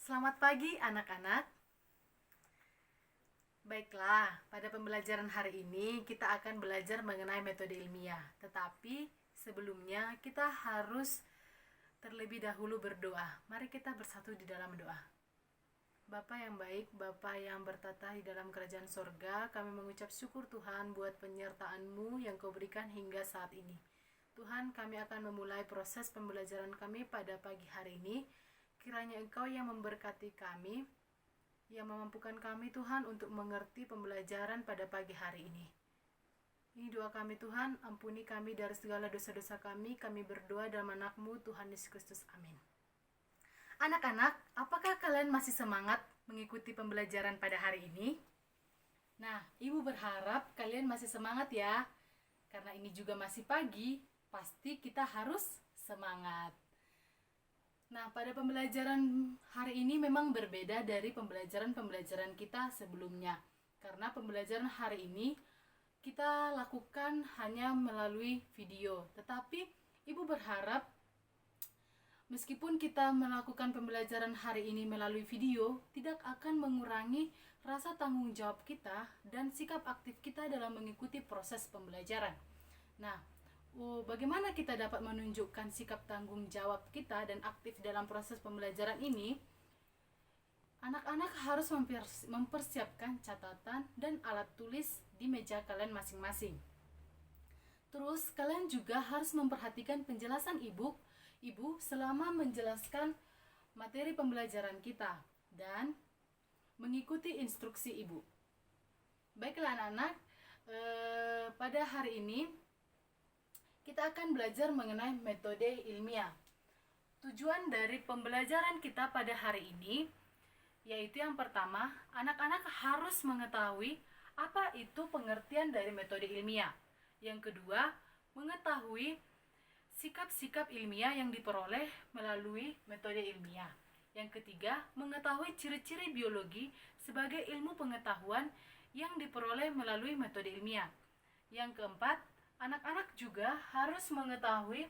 Selamat pagi anak-anak. Baiklah, pada pembelajaran hari ini kita akan belajar mengenai metode ilmiah. Tetapi sebelumnya kita harus terlebih dahulu berdoa. Mari kita bersatu di dalam doa. Bapa yang baik, Bapa yang bertata di dalam kerajaan sorga, kami mengucap syukur Tuhan buat penyertaan-Mu yang Kau berikan hingga saat ini. Tuhan, kami akan memulai proses pembelajaran kami pada pagi hari ini. Kiranya Engkau yang memberkati kami, yang memampukan kami Tuhan untuk mengerti pembelajaran pada pagi hari ini. Ini doa kami Tuhan, ampuni kami dari segala dosa-dosa kami berdoa dalam anak-Mu Tuhan Yesus Kristus, amin. Anak-anak, apakah kalian masih semangat mengikuti pembelajaran pada hari ini? Nah, Ibu berharap kalian masih semangat ya. Karena ini juga masih pagi, pasti kita harus semangat. Nah, pada pembelajaran hari ini memang berbeda dari pembelajaran kita sebelumnya. Karena pembelajaran hari ini kita lakukan hanya melalui video. Tetapi Ibu berharap meskipun kita melakukan pembelajaran hari ini melalui video, tidak akan mengurangi rasa tanggung jawab kita dan sikap aktif kita dalam mengikuti proses pembelajaran. Nah, bagaimana kita dapat menunjukkan sikap tanggung jawab kita dan aktif dalam proses pembelajaran ini? Anak-anak harus mempersiapkan catatan dan alat tulis di meja kalian masing-masing. Terus kalian juga harus memperhatikan penjelasan ibu selama menjelaskan materi pembelajaran kita dan mengikuti instruksi ibu. Baiklah anak-anak, pada hari ini kita akan belajar mengenai metode ilmiah. Tujuan dari pembelajaran kita pada hari ini yaitu yang pertama, anak-anak harus mengetahui apa itu pengertian dari metode ilmiah. Yang kedua, mengetahui sikap-sikap ilmiah yang diperoleh melalui metode ilmiah. Yang ketiga, mengetahui ciri-ciri biologi sebagai ilmu pengetahuan yang diperoleh melalui metode ilmiah. Yang keempat, anak-anak juga harus mengetahui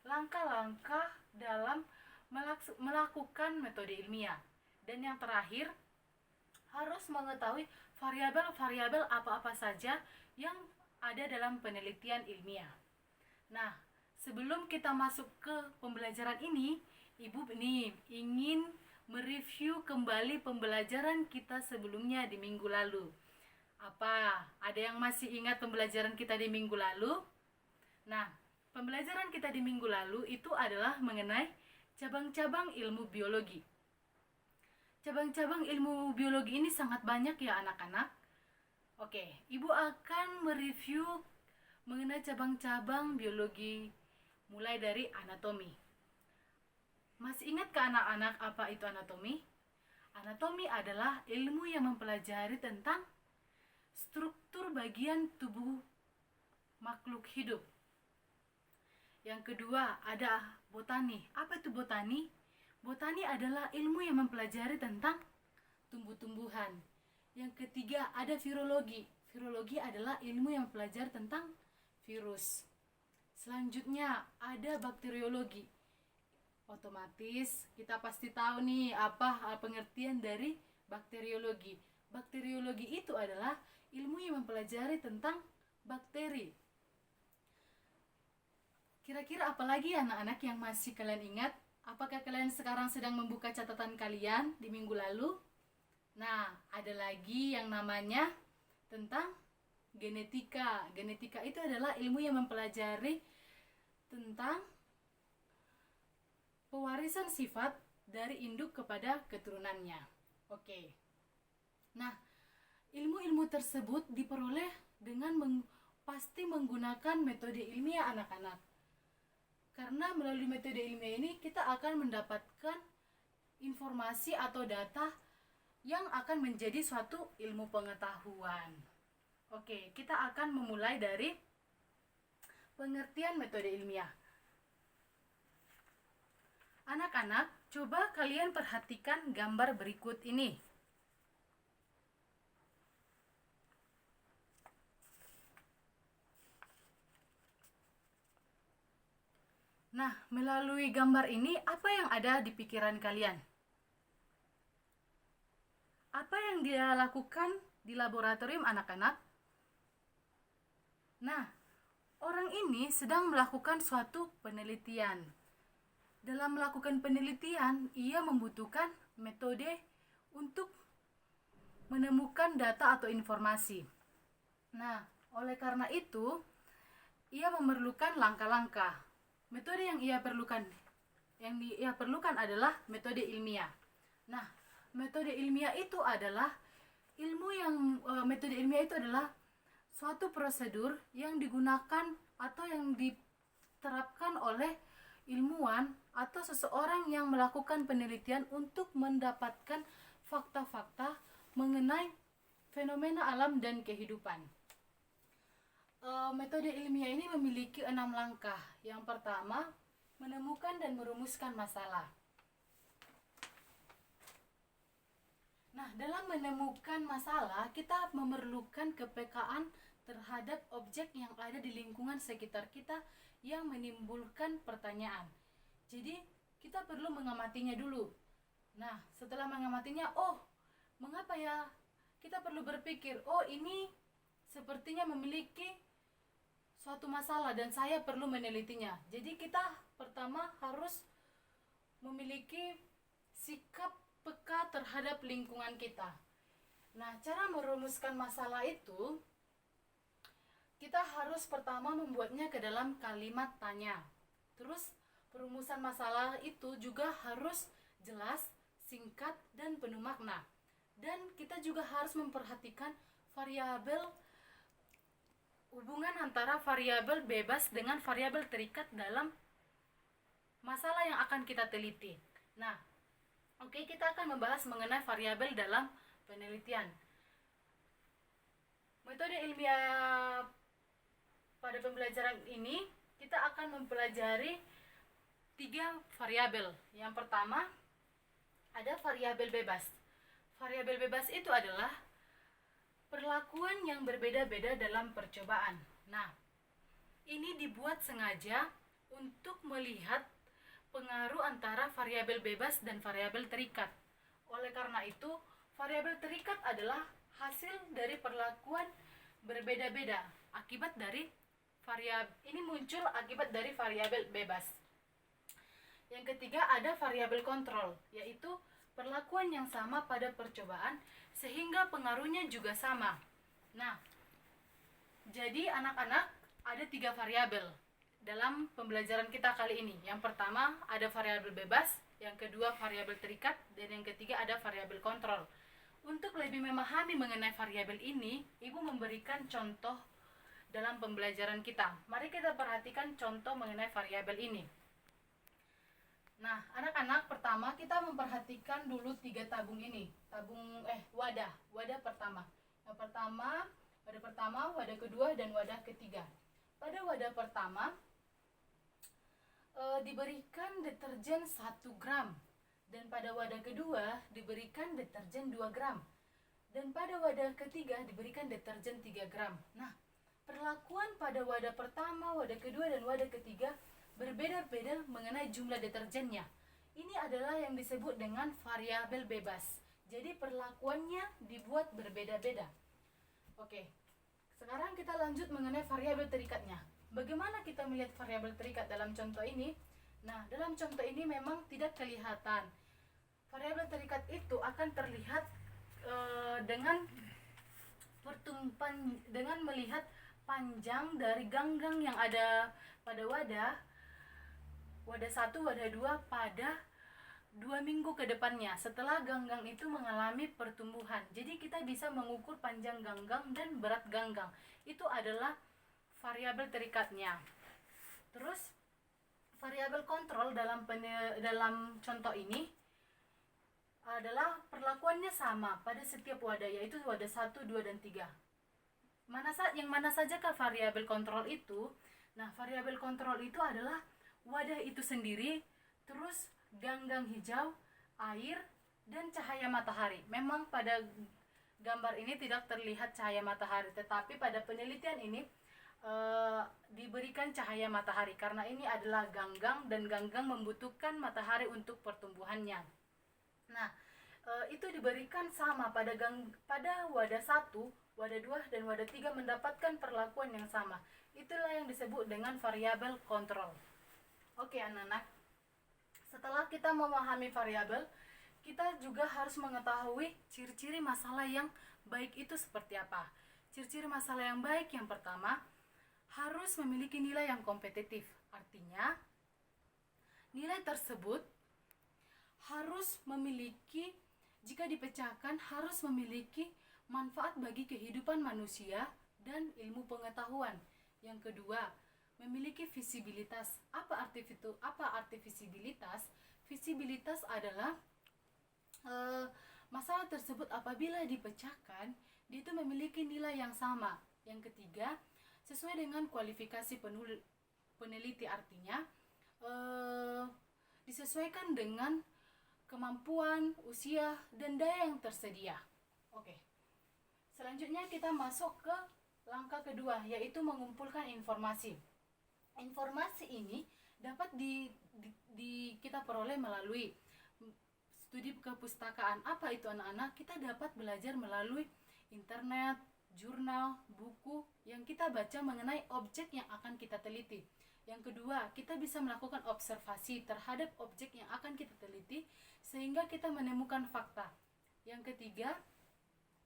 langkah-langkah dalam melakukan metode ilmiah. Dan yang terakhir, harus mengetahui variabel-variabel apa-apa saja yang ada dalam penelitian ilmiah. Nah, sebelum kita masuk ke pembelajaran ini, Ibu ingin mereview kembali pembelajaran kita sebelumnya di minggu lalu. Apa? Ada yang masih ingat pembelajaran kita di minggu lalu? Nah, pembelajaran kita di minggu lalu itu adalah mengenai cabang-cabang ilmu biologi. Cabang-cabang ilmu biologi ini sangat banyak ya anak-anak. Oke, Ibu akan mereview mengenai cabang-cabang biologi mulai dari anatomi. Masih ingat ke anak-anak apa itu anatomi? Anatomi adalah ilmu yang mempelajari tentang struktur bagian tubuh makhluk hidup. Yang kedua ada botani. Apa itu botani? Botani adalah ilmu yang mempelajari tentang tumbuh-tumbuhan. Yang ketiga ada virologi. Virologi adalah ilmu yang mempelajari tentang virus. Selanjutnya ada bakteriologi. Otomatis kita pasti tahu nih apa pengertian dari bakteriologi. Bakteriologi itu adalah ilmu yang mempelajari tentang bakteri. Kira-kira apa lagi anak-anak yang masih kalian ingat? Apakah kalian sekarang sedang membuka catatan kalian di minggu lalu? Nah, ada lagi yang namanya tentang genetika. Genetika itu adalah ilmu yang mempelajari tentang pewarisan sifat dari induk kepada keturunannya. Oke. Nah, ilmu-ilmu tersebut diperoleh dengan pasti menggunakan metode ilmiah anak-anak. Karena melalui metode ilmiah ini kita akan mendapatkan informasi atau data yang akan menjadi suatu ilmu pengetahuan. Oke, kita akan memulai dari pengertian metode ilmiah. Anak-anak, coba kalian perhatikan gambar berikut ini. Nah, melalui gambar ini, apa yang ada di pikiran kalian? Apa yang dia lakukan di laboratorium anak-anak? Nah, orang ini sedang melakukan suatu penelitian. Dalam melakukan penelitian, ia membutuhkan metode untuk menemukan data atau informasi. Nah, oleh karena itu, ia memerlukan langkah-langkah. Metode yang ia perlukan adalah metode ilmiah. Nah, metode ilmiah itu adalah metode ilmiah itu adalah suatu prosedur yang digunakan atau yang diterapkan oleh ilmuwan atau seseorang yang melakukan penelitian untuk mendapatkan fakta-fakta mengenai fenomena alam dan kehidupan. Metode ilmiah ini memiliki 6 langkah. Yang pertama, menemukan dan merumuskan masalah. Nah, dalam menemukan masalah, kita memerlukan kepekaan terhadap objek yang ada di lingkungan sekitar kita yang menimbulkan pertanyaan. Jadi, kita perlu mengamatinya dulu. Nah, setelah mengamatinya, mengapa ya? Kita perlu berpikir, ini sepertinya memiliki suatu masalah dan saya perlu menelitinya. Jadi kita pertama harus memiliki sikap peka terhadap lingkungan kita. Nah, cara merumuskan masalah itu, kita harus pertama membuatnya ke dalam kalimat tanya. Terus perumusan masalah itu juga harus jelas, singkat, dan penuh makna. Dan kita juga harus memperhatikan hubungan antara variabel bebas dengan variabel terikat dalam masalah yang akan kita teliti. Nah, kita akan membahas mengenai variabel dalam penelitian. Metode ilmiah pada pembelajaran ini, kita akan mempelajari 3 variabel. Yang pertama, ada variabel bebas. Variabel bebas itu adalah perlakuan yang berbeda-beda dalam percobaan. Nah, ini dibuat sengaja untuk melihat pengaruh antara variabel bebas dan variabel terikat. Oleh karena itu, variabel terikat adalah hasil dari perlakuan berbeda-beda muncul akibat dari variabel bebas. Yang ketiga, ada variabel kontrol, yaitu perlakuan yang sama pada percobaan sehingga pengaruhnya juga sama. Nah, jadi anak-anak, ada 3 variabel dalam pembelajaran kita kali ini. Yang pertama ada variabel bebas, yang kedua variabel terikat, dan yang ketiga ada variabel kontrol. Untuk lebih memahami mengenai variabel ini, Ibu memberikan contoh dalam pembelajaran kita. Mari kita perhatikan contoh mengenai variabel ini. Nah, anak-anak, pertama kita memperhatikan dulu 3 tabung ini. Wadah pertama. Yang pertama, wadah pertama, wadah kedua, dan wadah ketiga. Pada wadah pertama diberikan deterjen 1 gram, dan pada wadah kedua diberikan deterjen 2 gram, dan pada wadah ketiga diberikan deterjen 3 gram. Nah, perlakuan pada wadah pertama, wadah kedua, dan wadah ketiga berbeda-beda mengenai jumlah deterjennya. Ini adalah yang disebut dengan variabel bebas. Jadi perlakuannya dibuat berbeda-beda. Oke, sekarang kita lanjut mengenai variabel terikatnya. Bagaimana kita melihat variabel terikat dalam contoh ini? Nah, dalam contoh ini memang tidak kelihatan. Variabel terikat itu akan terlihat dengan melihat panjang dari ganggang yang ada pada wadah 1, wadah 2 pada 2 minggu ke depannya setelah ganggang itu mengalami pertumbuhan. Jadi kita bisa mengukur panjang ganggang dan berat ganggang. Itu adalah variabel terikatnya. Terus variabel kontrol dalam contoh ini adalah perlakuannya sama pada setiap wadah, yaitu wadah 1, 2, dan 3. Yang mana sajakah variabel kontrol itu? Nah, variabel kontrol itu adalah wadah itu sendiri, terus ganggang hijau, air, dan cahaya matahari. Memang pada gambar ini tidak terlihat cahaya matahari, tetapi pada penelitian ini diberikan cahaya matahari karena ini adalah ganggang dan ganggang membutuhkan matahari untuk pertumbuhannya. Nah, itu diberikan sama pada wadah 1, wadah 2, dan wadah 3 mendapatkan perlakuan yang sama. Itulah yang disebut dengan variabel kontrol. Oke anak-anak, setelah kita memahami variabel, kita juga harus mengetahui ciri-ciri masalah yang baik itu seperti apa. Ciri-ciri masalah yang baik yang pertama, harus memiliki nilai yang kompetitif. Artinya, nilai tersebut harus memiliki, jika dipecahkan, harus memiliki manfaat bagi kehidupan manusia dan ilmu pengetahuan. Yang kedua, memiliki visibilitas. Apa arti visibilitas? Visibilitas adalah masalah tersebut apabila dipecahkan, dia itu memiliki nilai yang sama. Yang ketiga, sesuai dengan kualifikasi peneliti, artinya disesuaikan dengan kemampuan, usia, dan daya yang tersedia. Oke. Selanjutnya kita masuk ke langkah kedua, yaitu mengumpulkan informasi. Informasi ini dapat kita peroleh melalui studi kepustakaan. Apa itu anak-anak? Kita dapat belajar melalui internet, jurnal, buku yang kita baca mengenai objek yang akan kita teliti. Yang kedua, kita bisa melakukan observasi terhadap objek yang akan kita teliti sehingga kita menemukan fakta. Yang ketiga,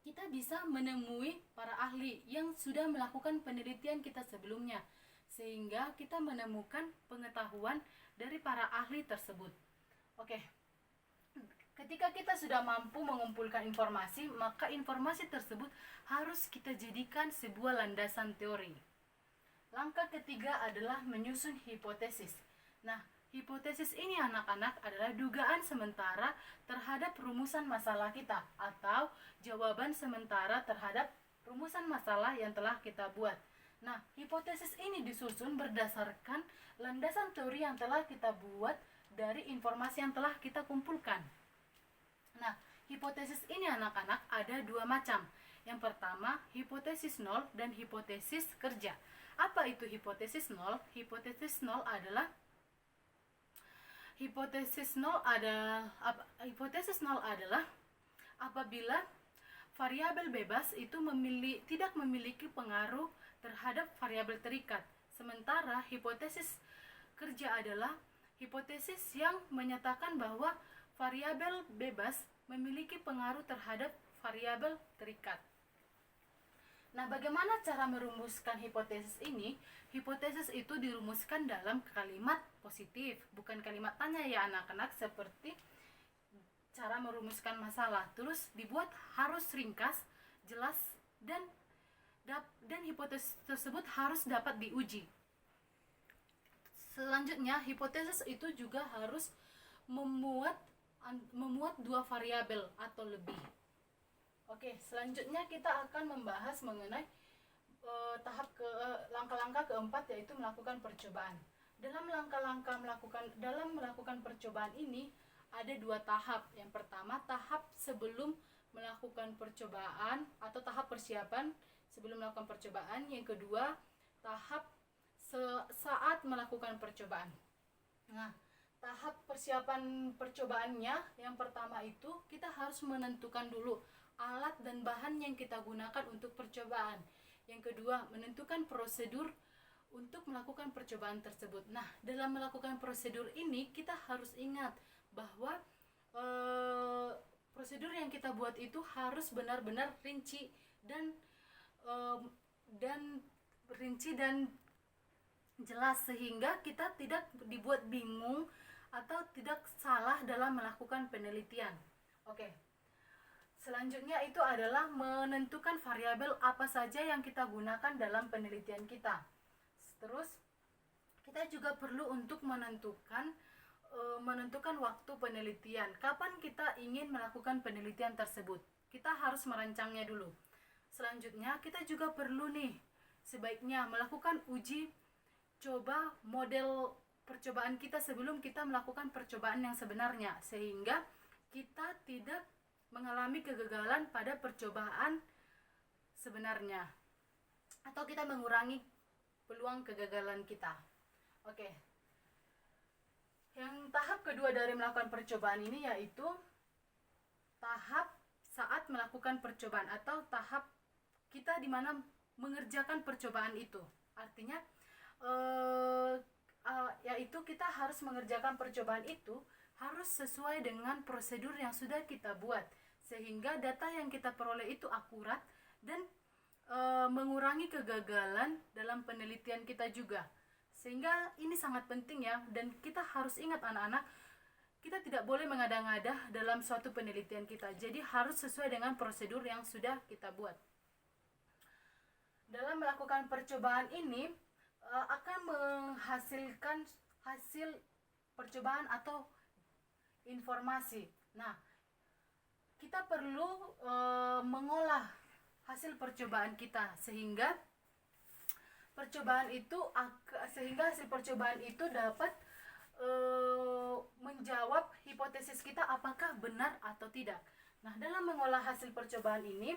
kita bisa menemui para ahli yang sudah melakukan penelitian kita sebelumnya sehingga kita menemukan pengetahuan dari para ahli tersebut. Oke. Ketika kita sudah mampu mengumpulkan informasi, maka informasi tersebut harus kita jadikan sebuah landasan teori. Langkah ketiga adalah menyusun hipotesis. Nah, hipotesis ini anak-anak adalah dugaan sementara terhadap rumusan masalah kita atau jawaban sementara terhadap rumusan masalah yang telah kita buat. Nah, hipotesis ini disusun berdasarkan landasan teori yang telah kita buat dari informasi yang telah kita kumpulkan. Nah, hipotesis ini anak-anak ada dua macam. Yang pertama, hipotesis nol dan hipotesis kerja. Apa itu hipotesis nol? Hipotesis nol adalah apabila variabel bebas itu tidak memiliki pengaruh terhadap variabel terikat. Sementara hipotesis kerja adalah hipotesis yang menyatakan bahwa variabel bebas memiliki pengaruh terhadap variabel terikat. Nah, bagaimana cara merumuskan hipotesis ini? Hipotesis itu dirumuskan dalam kalimat positif, bukan kalimat tanya ya anak-anak, seperti cara merumuskan masalah. Terus dibuat harus ringkas, jelas, dan hipotesis tersebut harus dapat diuji. Selanjutnya, hipotesis itu juga harus memuat dua variabel atau lebih. Oke, selanjutnya kita akan membahas mengenai langkah-langkah keempat, yaitu melakukan percobaan. Dalam melakukan percobaan ini ada dua tahap. Yang pertama, tahap sebelum melakukan percobaan atau tahap persiapan sebelum melakukan percobaan. Yang kedua, tahap saat melakukan percobaan. Nah, tahap persiapan percobaannya, yang pertama itu kita harus menentukan dulu alat dan bahan yang kita gunakan untuk percobaan. Yang kedua, menentukan prosedur untuk melakukan percobaan tersebut. Nah, dalam melakukan prosedur ini kita harus ingat bahwa prosedur yang kita buat itu harus benar-benar rinci dan jelas sehingga kita tidak dibuat bingung atau tidak salah dalam melakukan penelitian. Oke. Selanjutnya itu adalah menentukan variabel apa saja yang kita gunakan dalam penelitian kita. Terus kita juga perlu untuk menentukan waktu penelitian. Kapan kita ingin melakukan penelitian tersebut? Kita harus merancangnya dulu. Selanjutnya kita juga perlu sebaiknya melakukan uji coba model percobaan kita sebelum kita melakukan percobaan yang sebenarnya, sehingga kita tidak mengalami kegagalan pada percobaan sebenarnya atau kita mengurangi peluang kegagalan kita. Oke. Yang tahap kedua dari melakukan percobaan ini yaitu tahap saat melakukan percobaan atau tahap kita di mana mengerjakan percobaan itu. Artinya yaitu kita harus mengerjakan percobaan itu harus sesuai dengan prosedur yang sudah kita buat, sehingga data yang kita peroleh itu akurat dan mengurangi kegagalan dalam penelitian kita juga. Sehingga ini sangat penting ya, dan kita harus ingat anak-anak, kita tidak boleh mengada-ngada dalam suatu penelitian kita. Jadi harus sesuai dengan prosedur yang sudah kita buat. Dalam melakukan percobaan ini akan menghasilkan hasil percobaan atau informasi. Nah, kita perlu mengolah hasil percobaan kita sehingga hasil percobaan itu dapat menjawab hipotesis kita apakah benar atau tidak. Nah, dalam mengolah hasil percobaan ini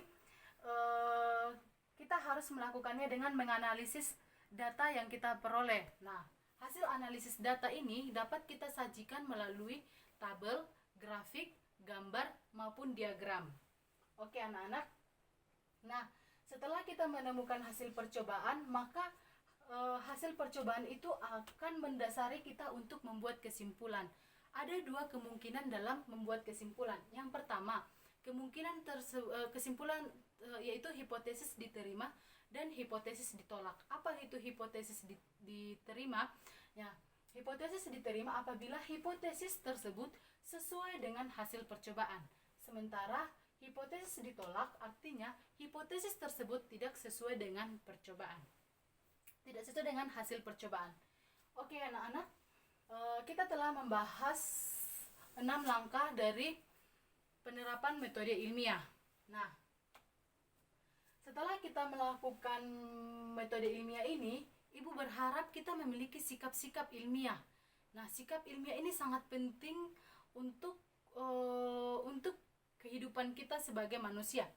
kita harus melakukannya dengan menganalisis data yang kita peroleh. Nah, hasil analisis data ini dapat kita sajikan melalui tabel, grafik, gambar, maupun diagram. Oke anak-anak. Nah, setelah kita menemukan hasil percobaan, maka hasil percobaan itu akan mendasari kita untuk membuat kesimpulan. Ada dua kemungkinan dalam membuat kesimpulan. Yang pertama, kesimpulan yaitu hipotesis diterima dan hipotesis ditolak. Apa itu hipotesis diterima? Ya, hipotesis diterima apabila hipotesis tersebut sesuai dengan hasil percobaan. Sementara hipotesis ditolak artinya hipotesis tersebut tidak sesuai dengan percobaan. Tidak sesuai dengan hasil percobaan. Oke anak-anak, kita telah membahas 6 langkah dari penerapan metode ilmiah. Nah, setelah kita melakukan metode ilmiah ini, Ibu berharap kita memiliki sikap-sikap ilmiah. Nah, sikap ilmiah ini sangat penting untuk kehidupan kita sebagai manusia.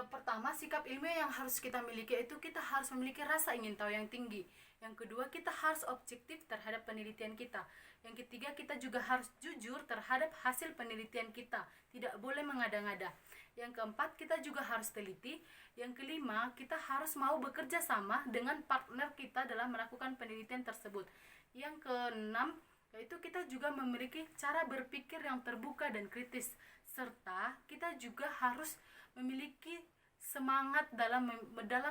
Pertama, sikap ilmiah yang harus kita miliki itu kita harus memiliki rasa ingin tahu yang tinggi. Yang kedua, kita harus objektif terhadap penelitian kita. Yang ketiga, kita juga harus jujur terhadap hasil penelitian kita. Tidak boleh mengada-ngada. Yang keempat, kita juga harus teliti. Yang kelima, kita harus mau bekerja sama dengan partner kita dalam melakukan penelitian tersebut. Yang keenam, yaitu kita juga memiliki cara berpikir yang terbuka dan kritis. Serta kita juga harus memiliki semangat dalam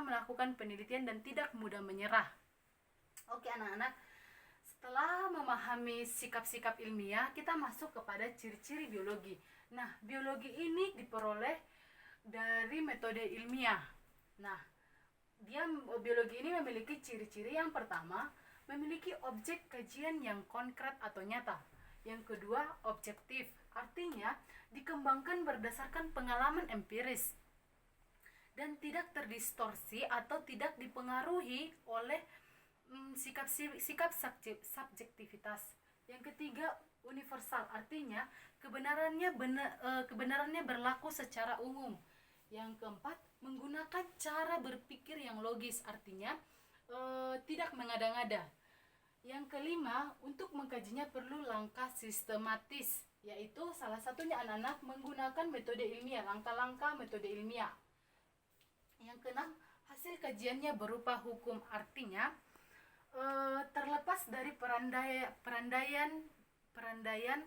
melakukan penelitian dan tidak mudah menyerah. Oke anak-anak, setelah memahami sikap-sikap ilmiah, kita masuk kepada ciri-ciri biologi. Nah, biologi ini diperoleh dari metode ilmiah. Nah, biologi ini memiliki ciri-ciri. Yang pertama, memiliki objek kajian yang konkret atau nyata. Yang kedua, objektif. Artinya, dikembangkan berdasarkan pengalaman empiris dan tidak terdistorsi atau tidak dipengaruhi oleh sikap subjektivitas. Yang ketiga, universal. Artinya, kebenarannya berlaku secara umum. Yang keempat, menggunakan cara berpikir yang logis. Artinya, tidak mengada-ngada. Yang kelima, untuk mengkajinya perlu langkah sistematis, yaitu salah satunya anak-anak menggunakan metode ilmiah, langkah-langkah metode ilmiah. Yang keenam, hasil kajiannya berupa hukum. Artinya, terlepas dari perandaian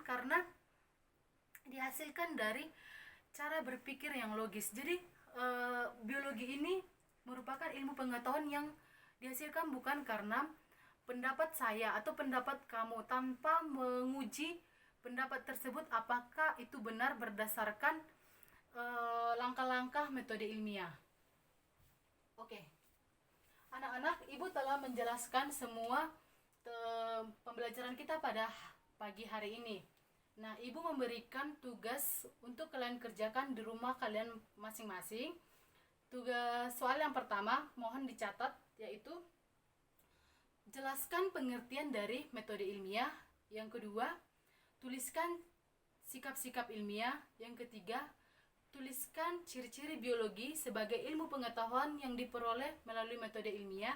karena dihasilkan dari cara berpikir yang logis. Jadi, biologi ini merupakan ilmu pengetahuan yang dihasilkan bukan karena pendapat saya atau pendapat kamu, tanpa menguji pendapat tersebut apakah itu benar berdasarkan langkah-langkah metode ilmiah. Oke. Anak-anak, Ibu telah menjelaskan semua pembelajaran kita pada pagi hari ini. Nah, Ibu memberikan tugas untuk kalian kerjakan di rumah kalian masing-masing. Tugas soal yang pertama, mohon dicatat, yaitu jelaskan pengertian dari metode ilmiah. Yang kedua, tuliskan sikap-sikap ilmiah. Yang ketiga, tuliskan ciri-ciri biologi sebagai ilmu pengetahuan yang diperoleh melalui metode ilmiah.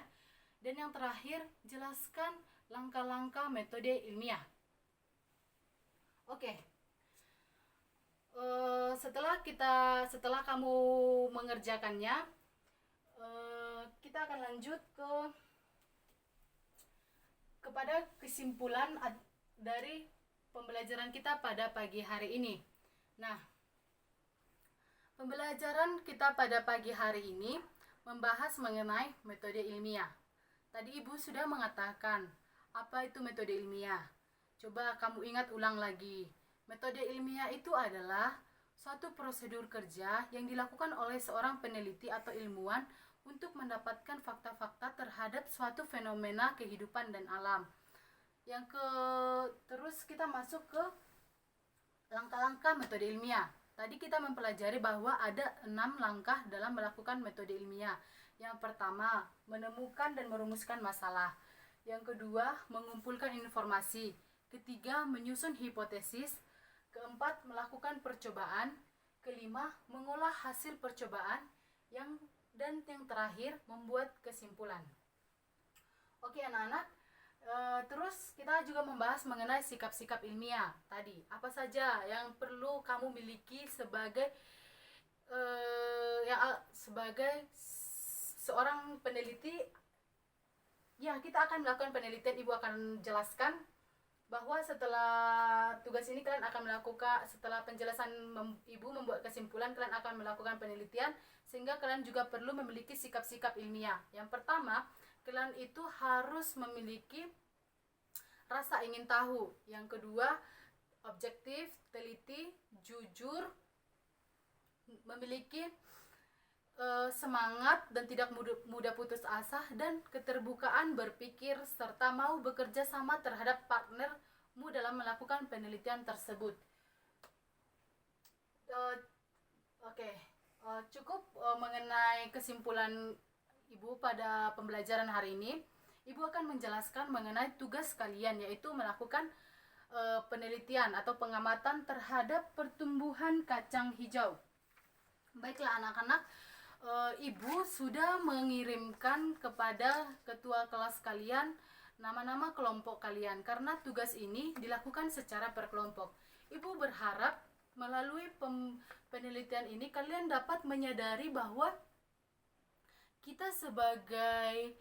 Dan yang terakhir, jelaskan langkah-langkah metode ilmiah. Oke. setelah kamu mengerjakannya, kita akan lanjut kepada kesimpulan dari pembelajaran kita pada pagi hari ini. Nah, pembelajaran kita pada pagi hari ini membahas mengenai metode ilmiah. Tadi Ibu sudah mengatakan apa itu metode ilmiah. Coba kamu ingat ulang lagi. Metode ilmiah itu adalah suatu prosedur kerja yang dilakukan oleh seorang peneliti atau ilmuwan untuk mendapatkan fakta-fakta terhadap suatu fenomena kehidupan dan alam. Terus kita masuk ke langkah-langkah metode ilmiah. Tadi kita mempelajari bahwa ada 6 langkah dalam melakukan metode ilmiah. Yang pertama, menemukan dan merumuskan masalah. Yang kedua, mengumpulkan informasi. Ketiga, menyusun hipotesis. Keempat, melakukan percobaan. Kelima, mengolah hasil percobaan. Dan yang terakhir, membuat kesimpulan. Oke anak-anak, terus kita juga membahas mengenai sikap-sikap ilmiah tadi. Apa saja yang perlu kamu miliki sebagai seorang peneliti. Ya, kita akan melakukan penelitian. Ibu akan jelaskan bahwa setelah tugas ini kalian akan melakukan, setelah penjelasan Ibu membuat kesimpulan, kalian akan melakukan penelitian, sehingga kalian juga perlu memiliki sikap-sikap ilmiah. Yang pertama, kalian itu harus memiliki rasa ingin tahu. Yang kedua, objektif, teliti, jujur, memiliki semangat dan tidak mudah putus asa, dan keterbukaan berpikir, serta mau bekerja sama terhadap partnermu dalam melakukan penelitian tersebut. Cukup mengenai kesimpulan Ibu pada pembelajaran hari ini. Ibu akan menjelaskan mengenai tugas kalian, yaitu melakukan penelitian atau pengamatan terhadap pertumbuhan kacang hijau. Baiklah anak-anak, Ibu sudah mengirimkan kepada ketua kelas kalian nama-nama kelompok kalian, karena tugas ini dilakukan secara per kelompok. Ibu berharap melalui penelitian ini kalian dapat menyadari bahwa kita sebagai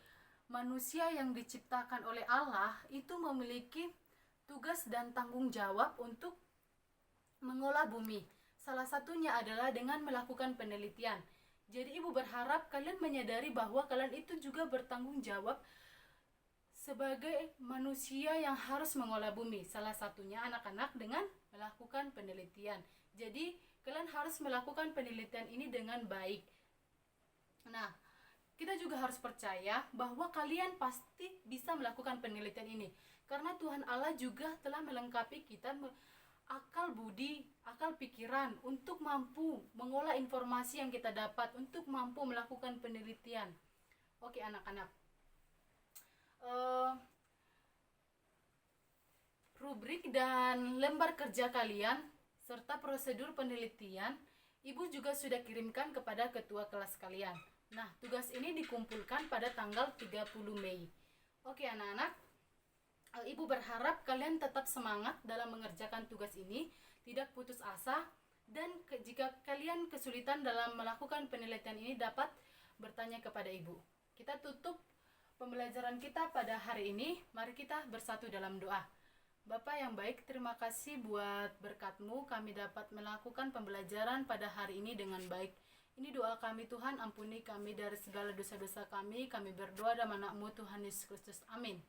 manusia yang diciptakan oleh Allah itu memiliki tugas dan tanggung jawab untuk mengolah bumi. Salah satunya adalah dengan melakukan penelitian. Jadi Ibu berharap kalian menyadari bahwa kalian itu juga bertanggung jawab sebagai manusia yang harus mengolah bumi. Salah satunya anak-anak dengan melakukan penelitian. Jadi kalian harus melakukan penelitian ini dengan baik. Nah, kita juga harus percaya bahwa kalian pasti bisa melakukan penelitian ini, karena Tuhan Allah juga telah melengkapi kita akal budi, akal pikiran untuk mampu mengolah informasi yang kita dapat, untuk mampu melakukan penelitian. Oke anak-anak, rubrik dan lembar kerja kalian serta prosedur penelitian Ibu juga sudah kirimkan kepada ketua kelas kalian. Nah, tugas ini dikumpulkan pada tanggal 30 Mei. Oke anak-anak, Ibu berharap kalian tetap semangat dalam mengerjakan tugas ini, tidak putus asa, dan jika kalian kesulitan dalam melakukan penelitian ini dapat bertanya kepada Ibu. Kita tutup pembelajaran kita pada hari ini. Mari kita bersatu dalam doa. Bapak yang baik, terima kasih buat berkat-Mu kami dapat melakukan pembelajaran pada hari ini dengan baik. Ini doa kami Tuhan, ampuni kami dari segala dosa-dosa kami berdoa dalam nama-Mu Tuhan Yesus Kristus. Amin.